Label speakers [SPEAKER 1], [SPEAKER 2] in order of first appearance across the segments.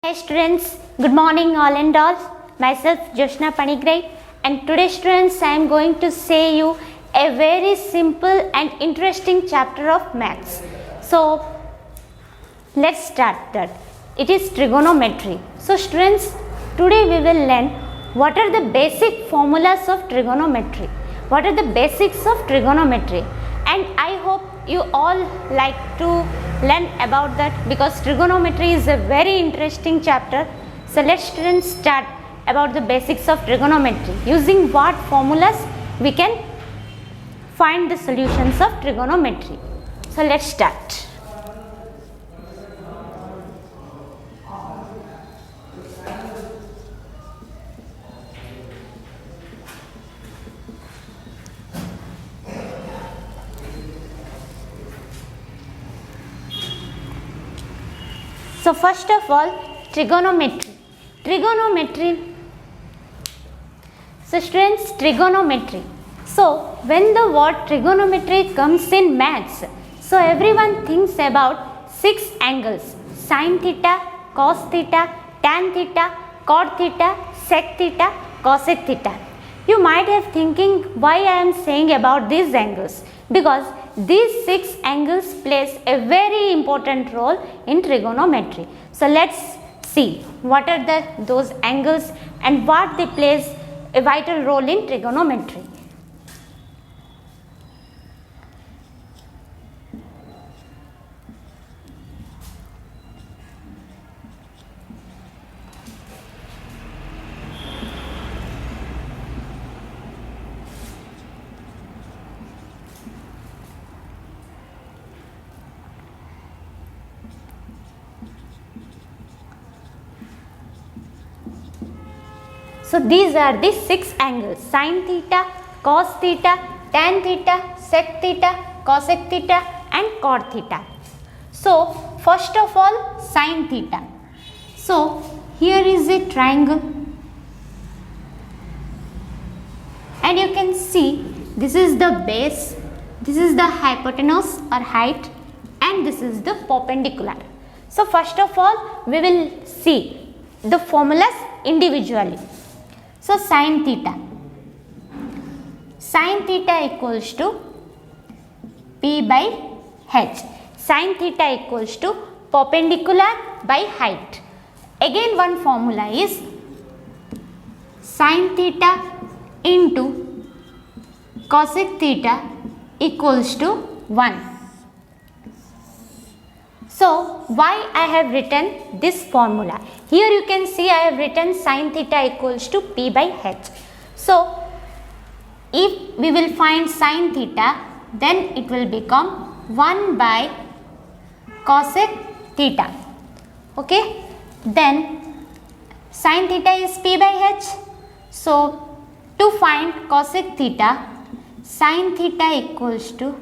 [SPEAKER 1] Hi students, good morning all and all. Myself Joshna Panigrai, and today students I am going to say you a very simple and interesting chapter of maths. So let's start that. It is trigonometry. So students, today we will learn what are the basic formulas of trigonometry. What are the basics of trigonometry? And I hope you all like to learn about that because trigonometry is a very interesting chapter. So let's students start about the basics of trigonometry. Using what formulas we can find the solutions of trigonometry. So let's start. So first of all, trigonometry. So students, trigonometry. So when the word trigonometry comes in maths, so everyone thinks about 6 angles: sin theta, cos theta, tan theta, cot theta, sec theta, cosec theta. You might have thinking why I am saying about these angles, because these 6 angles plays a very important role in trigonometry. So let's see what are those angles and what they plays a vital role in trigonometry. So these are the 6 angles: sin theta, cos theta, tan theta, sec theta, cosec theta and cot theta. So first of all, sin theta. So here is a triangle and you can see this is the base, this is the hypotenuse or height, and this is the perpendicular. So first of all we will see the formulas individually. So sin theta equals to P by H. Sin theta equals to perpendicular by height. Again one formula is sin theta into cosec theta equals to 1. So why I have written this formula? Here you can see I have written sin theta equals to P by H. So if we will find sin theta, then it will become 1 by cosec theta. Okay. Then sin theta is P by H. So to find cosec theta, sin theta equals to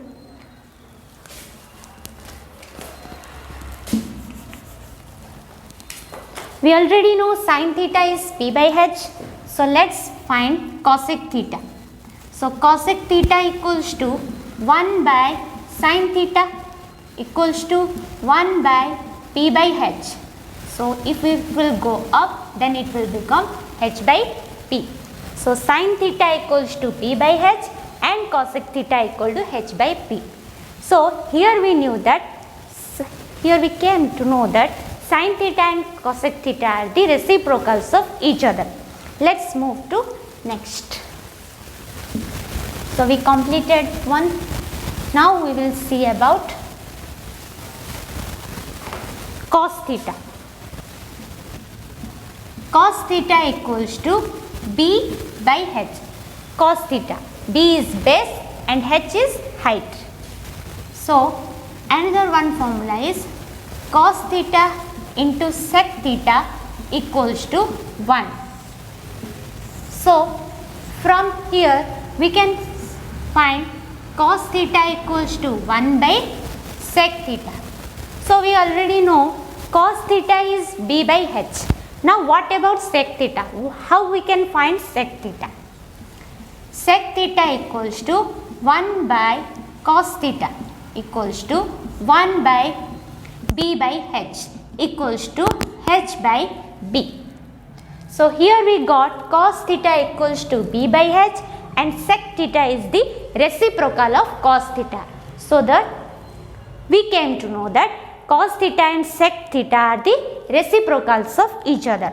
[SPEAKER 1] we already know sin theta is P by H. So let's find cosec theta. So cosec theta equals to 1 by sin theta equals to 1 by P by H. So if we will go up, then it will become H by P. So sin theta equals to P by H and cosec theta equal to H by P. So here we knew that, here we came to know that sin theta and cosec theta are the reciprocals of each other. Let's move to next. So we completed one. Now we will see about cos theta. Cos theta equals to B by H. Cos theta. B is base and H is height. So another one formula is cos theta into sec theta equals to 1. So from here we can find cos theta equals to 1 by sec theta. So we already know cos theta is B by H. Now what about sec theta? How we can find sec theta? Sec theta equals to 1 by cos theta equals to 1 by B by H equals to h by b. So here we got cos theta equals to b by h, and sec theta is the reciprocal of cos theta. So that we came to know that cos theta and sec theta are the reciprocals of each other.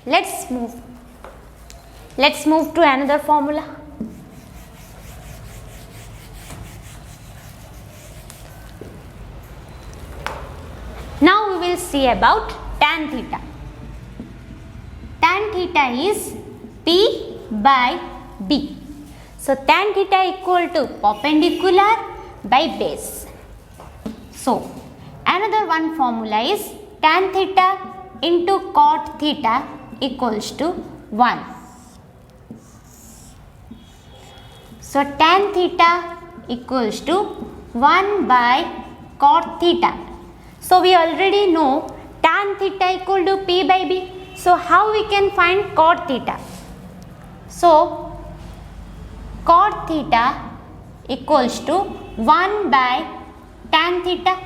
[SPEAKER 1] Let's move to another formula. Now we will see about tan theta. Tan theta is p by b. So tan theta equal to perpendicular by base. So another one formula is tan theta into cot theta equals to 1. So tan theta equals to 1 by cot theta. So we already know tan theta equal to p by b. So how we can find cot theta? So cot theta equals to 1 by tan theta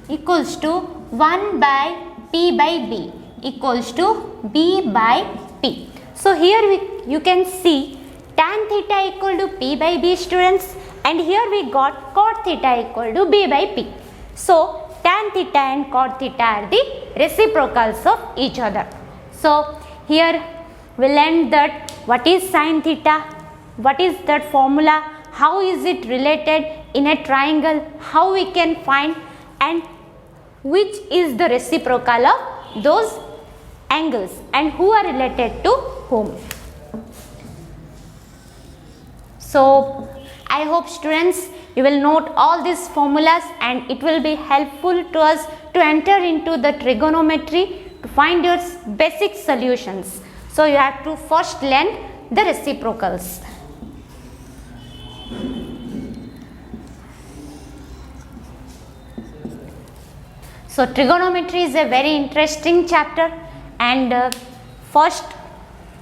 [SPEAKER 1] equals to 1 by p by b equals to b by p. So here you can see tan theta equal to p by b, students, and here we got cot theta equal to b by p. So tan theta and cot theta are the reciprocals of each other. So here we learned that what is sin theta, what is that formula, how is it related in a triangle, how we can find, and which is the reciprocal of those angles and who are related to whom. So I hope, students, you will note all these formulas, and it will be helpful to us to enter into the trigonometry to find your basic solutions. So you have to first learn the reciprocals. So trigonometry is a very interesting chapter, and first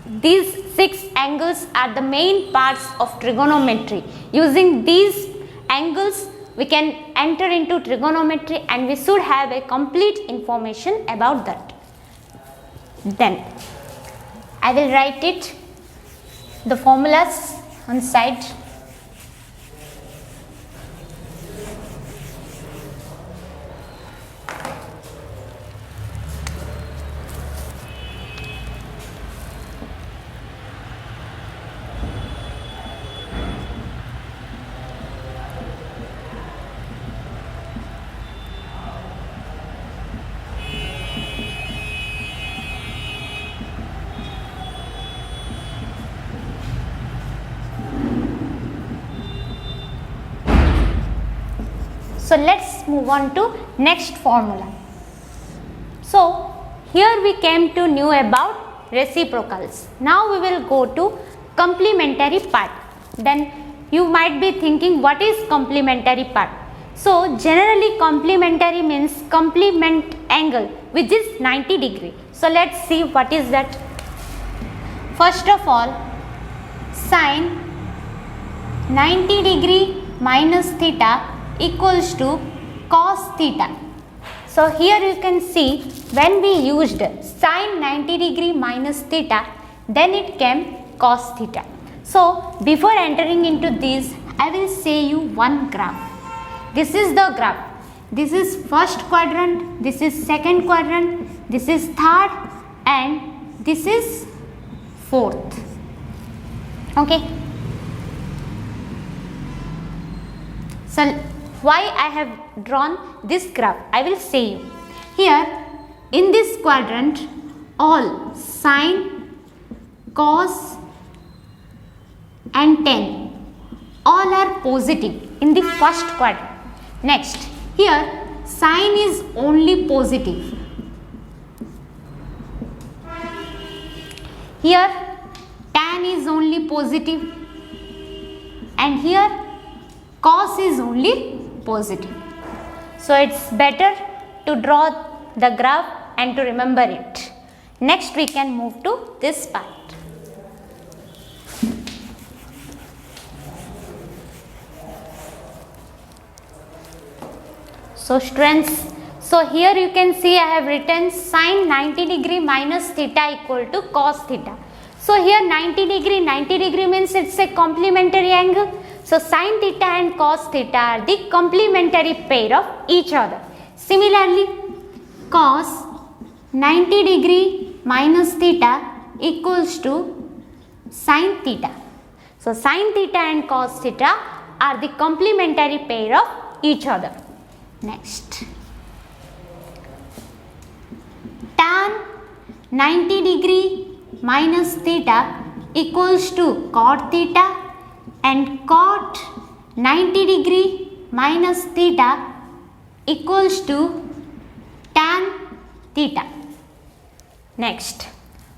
[SPEAKER 1] these 6 angles are the main parts of trigonometry. Using these angles we can enter into trigonometry, and we should have a complete information about that. Then I will write it, the formulas on side. So let's move on to next formula. So here we came to know about reciprocals. Now we will go to complementary part. Then you might be thinking, what is complementary part? So generally complementary means complement angle which is 90 degree. So let's see what is that. First of all, sine 90 degree minus theta equals to cos theta. So here you can see when we used sine 90 degree minus theta, then it came cos theta. So before entering into this, I will say you one graph. This is the graph. This is first quadrant, this is second quadrant, this is third, and this is fourth. Okay. So why I have drawn this graph, I will say you. Here in this quadrant, all sine, cos and tan all are positive in the first quadrant. Next, here sine is only positive. Here tan is only positive, and here cos is only positive. So it's better to draw the graph and to remember it. Next we can move to this part. So students, So here you can see I have written sine 90 degree minus theta equal to cos theta. So here 90 degree means it's a complementary angle. So sine theta and cos theta are the complementary pair of each other. Similarly, cos 90 degree minus theta equals to sine theta. So sine theta and cos theta are the complementary pair of each other. Next, tan 90 degree minus theta equals to cot theta, and cot 90 degree minus theta equals to tan theta. Next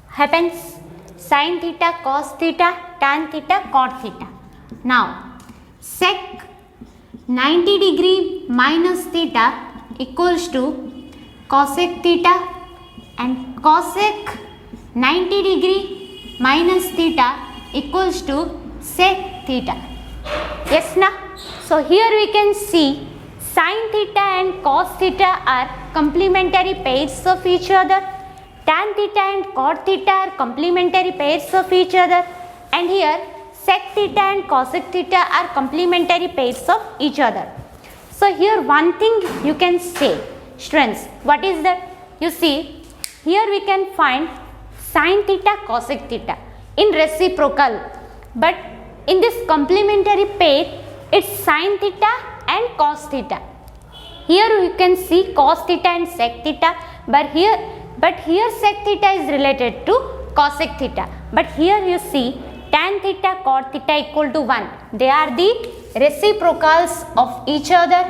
[SPEAKER 1] happens sin theta, cos theta, tan theta, cot theta. Now sec 90 degree minus theta equals to cosec theta, and cosec 90 degree minus theta equals to sec theta. Yes na? So here we can see sin theta and cos theta are complementary pairs of each other. Tan theta and cot theta are complementary pairs of each other, and here sec theta and cosec theta are complementary pairs of each other. So here one thing you can say, students, what is that? You see, here we can find sin theta, cosec theta in reciprocal, but in this complementary pair it's sin theta and cos theta. Here you can see cos theta and sec theta, but here sec theta is related to cosec theta, but here you see tan theta, cot theta equal to 1. They are the reciprocals of each other,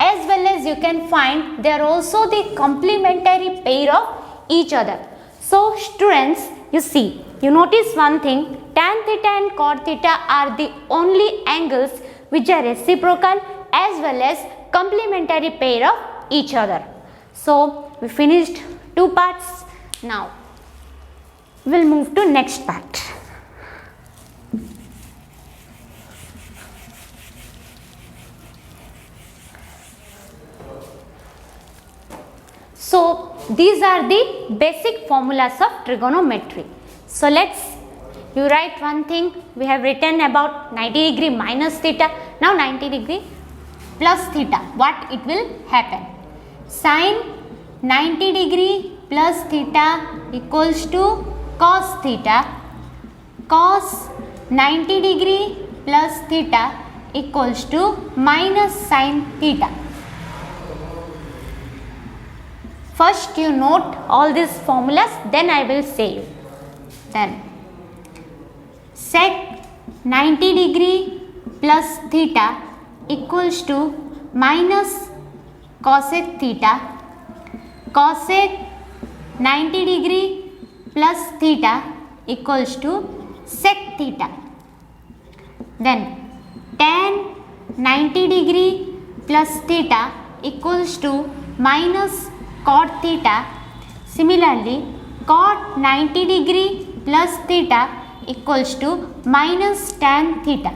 [SPEAKER 1] as well as you can find they are also the complementary pair of each other. So students, you see, you notice one thing, tan theta and cot theta are the only angles which are reciprocal as well as complementary pair of each other. So we finished two parts. Now we'll move to next part. So these are the basic formulas of trigonometry. So you write one thing, we have written about 90 degree minus theta. Now 90 degree plus theta, what it will happen? Sin 90 degree plus theta equals to cos theta. Cos 90 degree plus theta equals to minus sin theta. First you note all these formulas, then I will say you. Then sec 90 degree plus theta equals to minus cosec theta. Cosec 90 degree plus theta equals to sec theta. Then tan 90 degree plus theta equals to minus cot theta. Similarly, cot 90 degree plus theta equals to minus tan theta.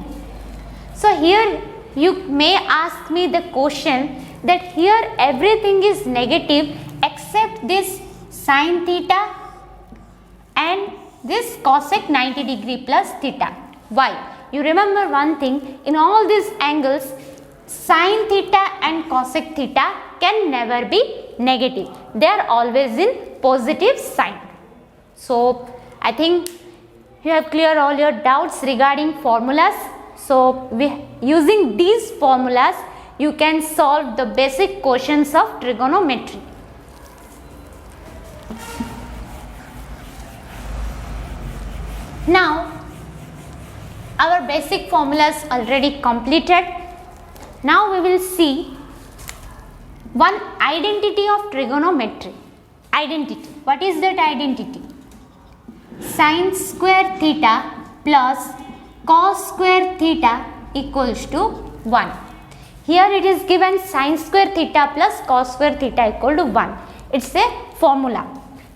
[SPEAKER 1] So here you may ask me the question that here everything is negative except this sin theta and this cosec 90 degree plus theta. Why? You remember one thing, in all these angles sin theta and cosec theta can never be negative. They are always in positive sign. So I think you have cleared all your doubts regarding formulas. So using these formulas you can solve the basic questions of trigonometry. Now our basic formulas already completed. Now we will see one identity of trigonometry. Identity. What is that identity? Sin square theta plus cos square theta equals to 1. Here it is given sin square theta plus cos square theta equal to 1. It's a formula.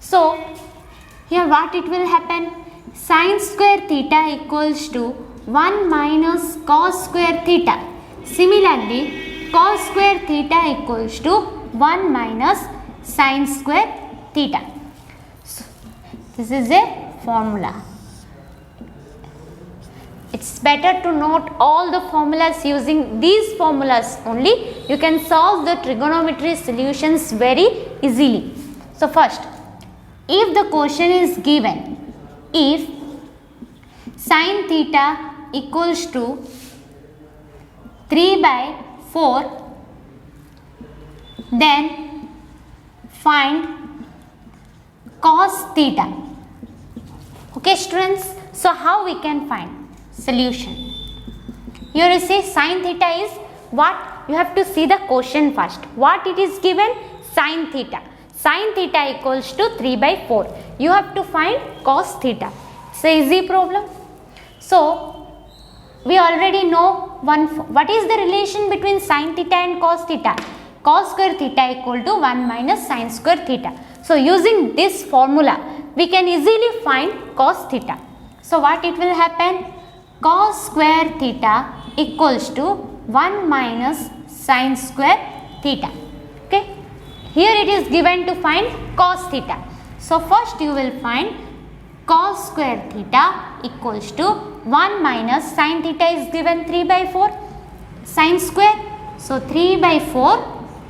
[SPEAKER 1] So here what it will happen? Sin square theta equals to 1 minus cos square theta. Similarly, cos square theta equals to 1 minus sine square theta. So, this is a formula. It's better to note all the formulas. Using these formulas only you can solve the trigonometry solutions very easily. So first, if the question is given, if sine theta equals to 3 by 4, then find cos theta. Okay students, so how we can find solution? Here you see sine theta is what? You have to see the question first. What it is given? Sine theta. Sine theta equals to 3 by 4. You have to find cos theta. It's an easy problem. So we already know what is the relation between sine theta and cos theta? Cos square theta equal to 1 minus sine square theta. So using this formula we can easily find cos theta. So what it will happen? Cos square theta equals to 1 minus sine square theta. Okay. Here it is given to find cos theta. So first you will find cos square theta equals to 1 minus sine theta is given 3 by 4 sine square. So 3 by 4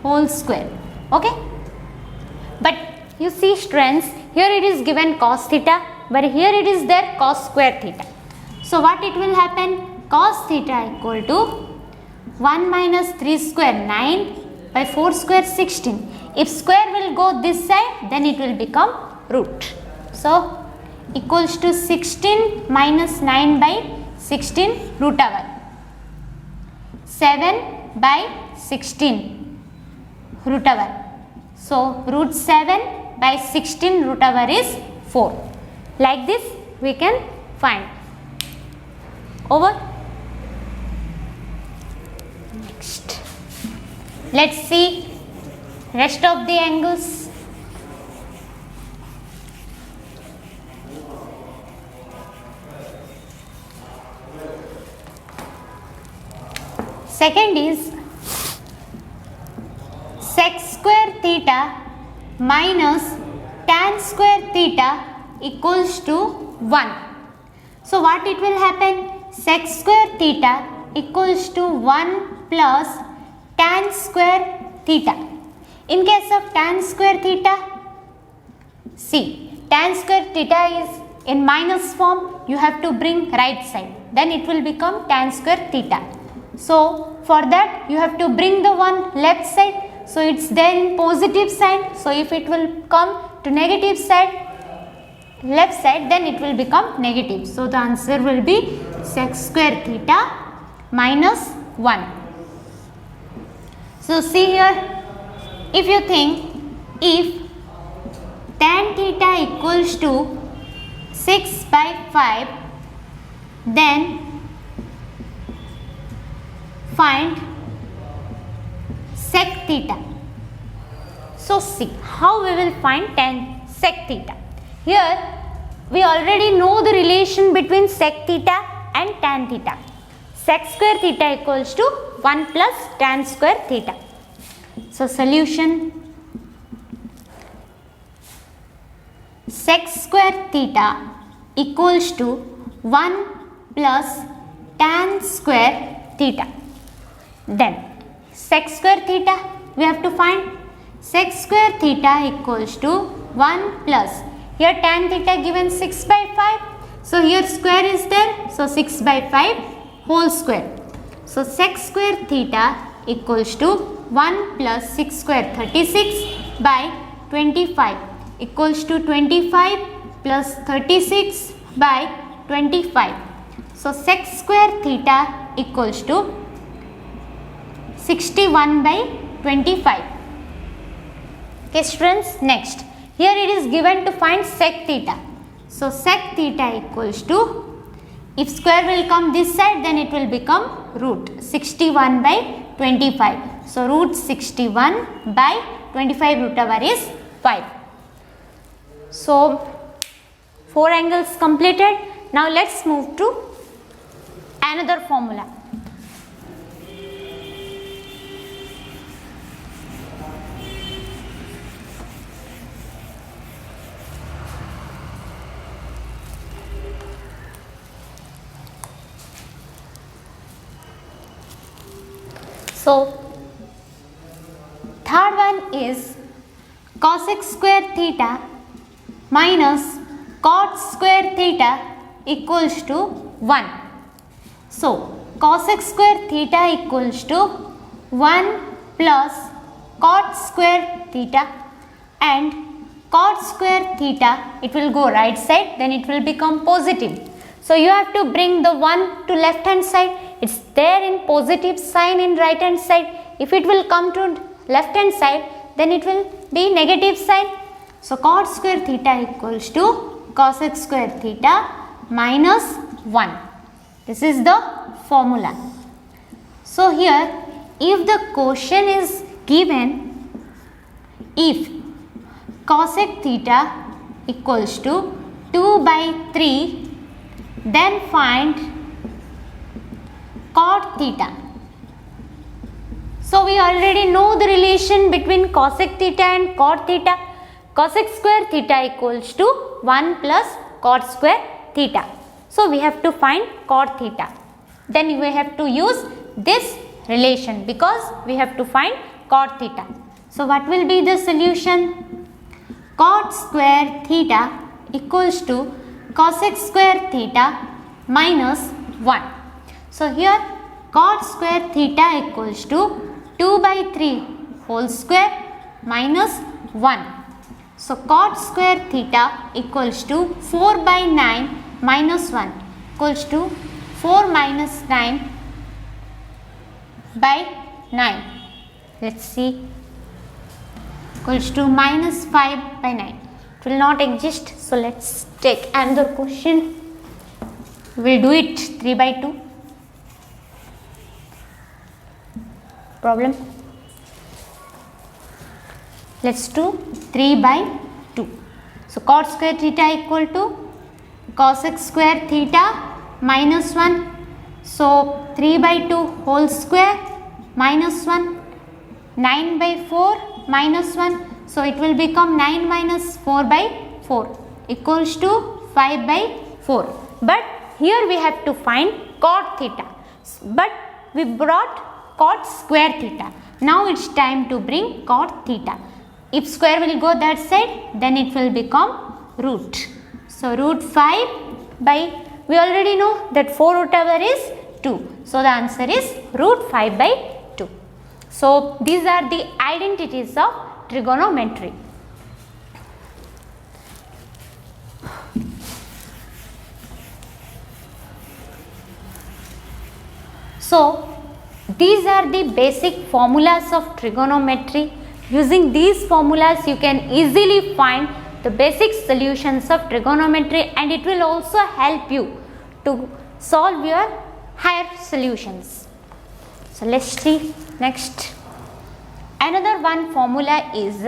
[SPEAKER 1] whole square. Okay. But you see students, here it is given cos theta, but here it is there cos square theta. So what it will happen? Cos theta equal to 1 minus 3 square 9 by 4 square 16. If square will go this side, then it will become root. So equals to 16 minus 9 by 16 root over. 7 by 16 root over. So root 7 by 16 root over is 4. Like this we can find. Over. Next, let's see rest of the angles. Second is sec square theta minus tan square theta equals to 1. So what it will happen? Sec square theta equals to 1 plus tan square theta. In case of tan square theta, see, tan square theta is in minus form, you have to bring right side, then it will become tan square theta. So for that you have to bring the one left side, so it's there in positive side. So if it will come to negative side, left side, then it will become negative. So the answer will be sec square theta minus 1. So see here, if you think, if tan theta equals to 6 by 5, then find sec theta. So see how we will find tan sec theta. Here we already know the relation between sec theta and tan theta. Sec square theta equals to 1 plus tan square theta. So solution, sec square theta equals to 1 plus tan square theta. Then sec square theta we have to find. Sec square theta equals to 1 plus, here tan theta given 6 by 5. So here square is there. So 6 by 5 whole square. So sec square theta equals to 1 plus 6 square 36 by 25 equals to 25 plus 36 by 25. So sec square theta equals to 61 by 25. Okay students, next. Here it is given to find sec theta. So sec theta equals to, if square will come this side, then it will become root 61 by 25. So root 61 by 25 root over is 5. So 4 angles completed. Now let's move to another formula. So third one is cosec square theta minus cot square theta equals to 1. So cosec square theta equals to 1 plus cot square theta, and cot square theta, it will go right side, then it will become positive. So you have to bring the 1 to left hand side. It's there in positive sign in right hand side. If it will come to left hand side, then it will be negative sign. So cot square theta equals to cosec square theta minus 1. This is the formula. So here, if the question is given, if cosec theta equals to 2 by 3, then find cot theta. So we already know the relation between cosec theta and cot theta. Cosec square theta equals to 1 plus cot square theta. So we have to find cot theta. Then we have to use this relation because we have to find cot theta. So what will be the solution? Cot square theta equals to cosec square theta minus 1. So here cot square theta equals to 2 by 3 whole square minus 1. So cot square theta equals to 4 by 9 minus 1 equals to 4 minus 9 by 9. Let's see, equals to minus 5 by 9. It will not exist. So let's take another question. We'll do it 3 by 2. Problem. Let's do 3 by 2. So cot square theta equal to cosec square theta minus 1. So 3 by 2 whole square minus 1. 9 by 4 minus 1. So it will become 9 minus 4 by 4 equals to 5 by 4. But here we have to find cot theta. But we brought cot square theta. Now it's time to bring cot theta. If square will go that side, then it will become root. So root 5 by, we already know that 4 root over is 2. So the answer is root 5 by 2. So these are the identities of trigonometry. So these are the basic formulas of trigonometry. Using these formulas, you can easily find the basic solutions of trigonometry, and it will also help you to solve your higher solutions. So let's see next. Another one formula is,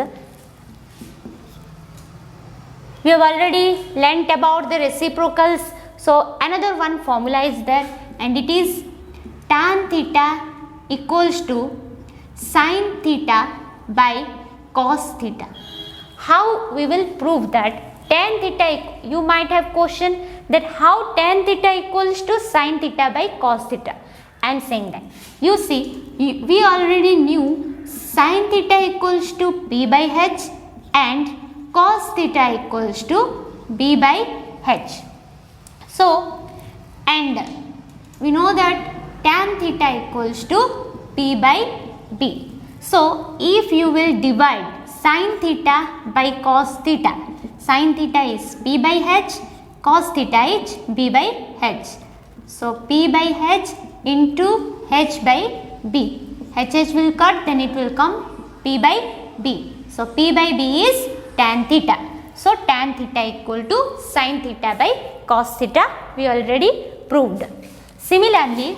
[SPEAKER 1] we have already learnt about the reciprocals. So another one formula is there, and it is tan theta equals to sin theta by cos theta. How we will prove that tan theta, you might have question that how tan theta equals to sin theta by cos theta. I am saying that, you see, we already knew sin theta equals to p by h and cos theta equals to b by h. So, and we know that tan theta equals to p by b. So, if you will divide sin theta by cos theta, sin theta is p by h, cos theta is b by h. So, p by h into h by b. H will cut, then it will come p by b. So, p by b is tan theta. So, tan theta equal to sin theta by cos theta, we already proved. Similarly,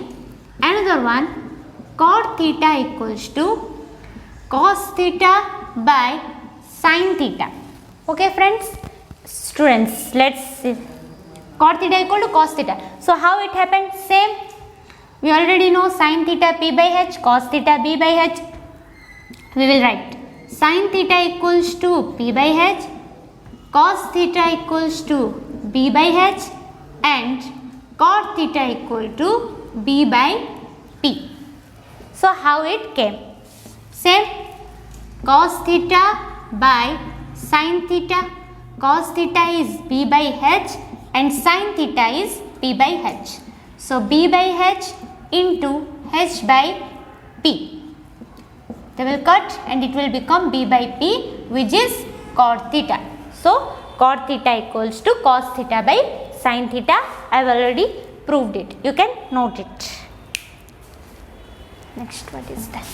[SPEAKER 1] another one, cot theta equals to cos theta by sin theta. Okay friends, students, let's see. Cot theta equal to cos theta. So how it happened? Same. We already know sin theta p by h, cos theta b by h. We will write sin theta equals to p by h, cos theta equals to b by h, and cot theta equal to b by p. So how it came? Same, cos theta by sin theta. Cos theta is b by h and sin theta is p by h. So b by h into h by p. They will cut and it will become b by p, which is cot theta. So cot theta equals to cos theta by sin theta. I have already proved it. You can note it. Next, what is that?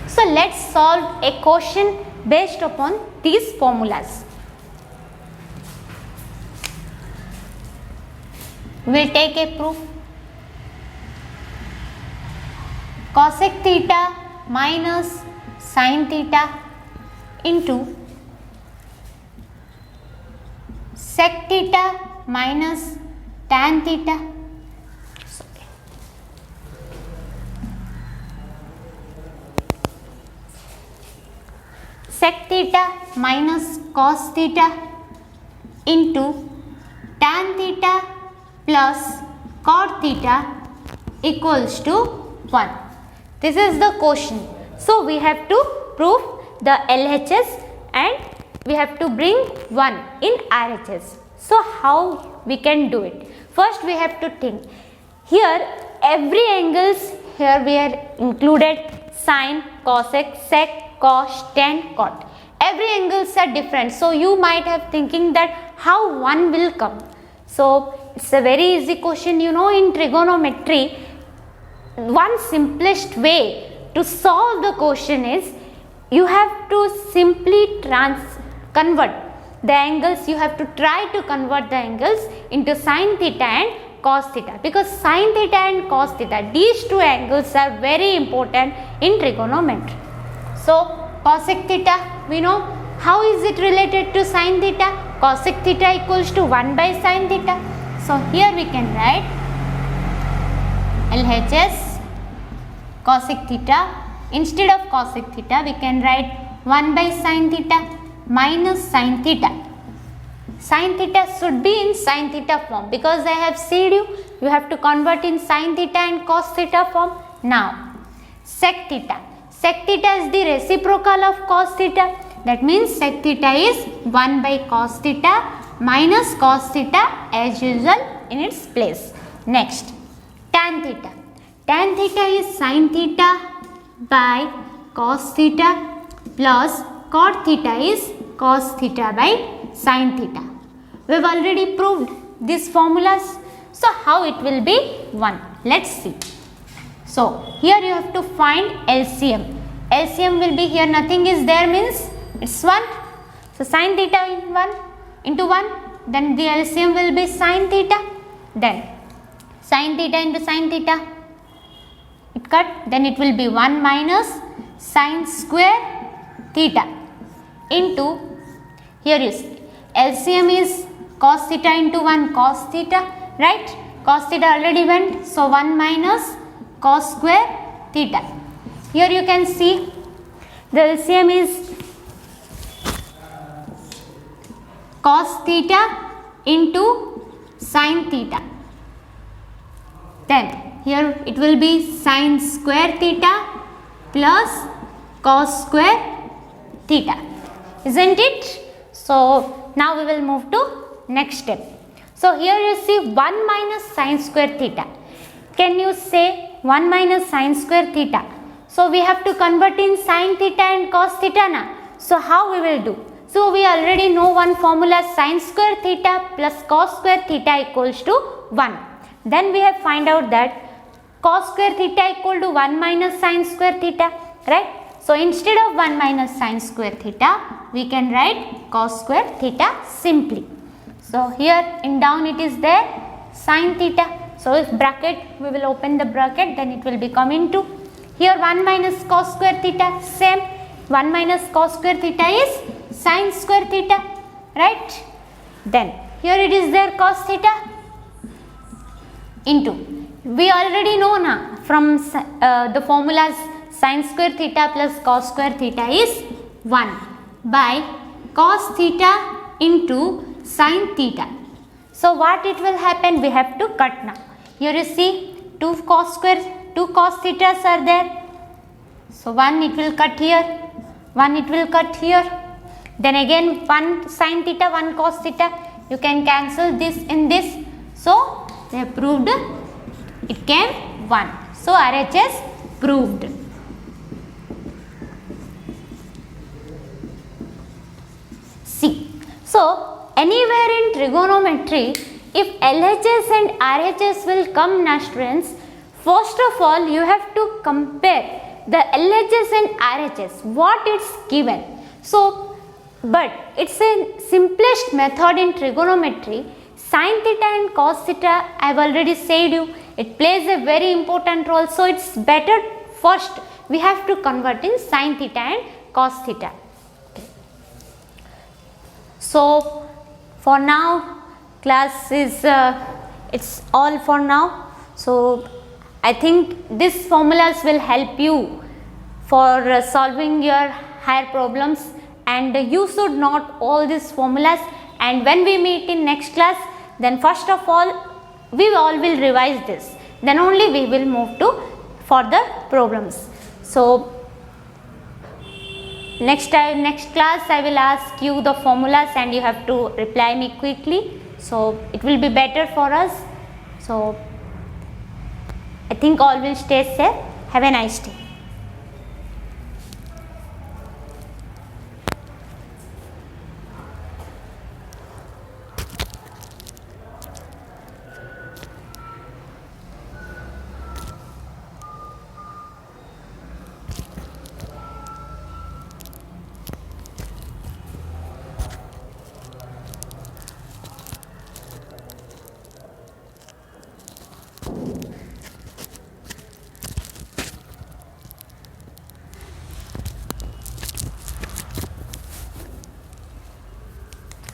[SPEAKER 1] So let's solve a question based upon these formulas. We will take a proof. Cosec theta minus sin theta into sec theta minus tan theta. Sec theta minus cos theta into tan theta plus cot theta equals to 1. This is the quotient. So we have to prove the LHS and we have to bring 1 in RHS. So how we can do it? First we have to think. Here every angles, here we are included sin, cosec, sec, cos, tan, cot. Every angles are different. So you might have thinking that how 1 will come. So it's a very easy question. You know, in trigonometry, one simplest way to solve the question is you have to simply convert the angles. You have to try to convert the angles into sin theta and cos theta, because sin theta and cos theta, these two angles are very important in trigonometry. So cosec theta, we know how is it related to sin theta? Cosec theta equals to 1 by sin theta. So here we can write LHS cosec theta. Instead of cosec theta, we can write 1 by sin theta minus sin theta. Sin theta should be in sin theta form, because I have said you have to convert in sin theta and cos theta form. Now sec theta. Sec theta is the reciprocal of cos theta. That means sec theta is 1 by cos theta minus cos theta as usual in its place. Next, tan theta. Tan theta is sin theta by cos theta plus cot theta is cos theta by sin theta. We have already proved these formulas. So how it will be 1? Let's see. So here you have to find LCM. LCM will be here, nothing is there means it's 1. So sin theta in 1 into 1, then the LCM will be sin theta. Then sin theta into sin theta, it cut, then it will be 1 minus sin square theta into, here is LCM is cos theta into 1 cos theta, right? Cos theta already went, so 1 minus cos square theta. Here you can see the LCM is cos theta into sin theta. Then here it will be sin square theta plus cos square theta, isn't it? So now we will move to next step. So here you see 1 minus sin square theta. Can you say 1 minus sin square theta? So we have to convert in sin theta and cos theta na. So how we will do? So we already know one formula, sin square theta plus cos square theta equals to 1. Then we have find out that cos square theta equal to 1 minus sin square theta, right? So instead of 1 minus sin square theta, we can write cos square theta simply. So here in down it is there sin theta. So if bracket, we will open the bracket, then it will become into, here 1 minus cos square theta, same 1 minus cos square theta is sin square theta, right? Then here it is there cos theta into, we already know na from the formulas, sin square theta plus cos square theta is 1 by cos theta into sin theta. So what it will happen, we have to cut now. Here you see 2 cos square, 2 cos thetas are there. So one it will cut here, one it will cut here. Then again 1 sin theta, 1 cos theta. You can cancel this in this. So they have proved it came 1. So RHS proved. See, so anywhere in trigonometry, if LHS and RHS will come now students, first of all you have to compare the LHS and RHS, what it's given. So, but it's a simplest method in trigonometry. Sin theta and cos theta, I have already said you, it plays a very important role. So it's better first we have to convert in sin theta and cos theta. So for now class is it's all for now. So I think these formulas will help you for solving your higher problems, and you should know all these formulas. And when we meet in next class, then first of all we all will revise this, then only we will move to further problems. So next class I will ask you the formulas and you have to reply me quickly, so it will be better for us. So I think all will stay safe. Have a nice day.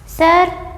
[SPEAKER 1] Sir.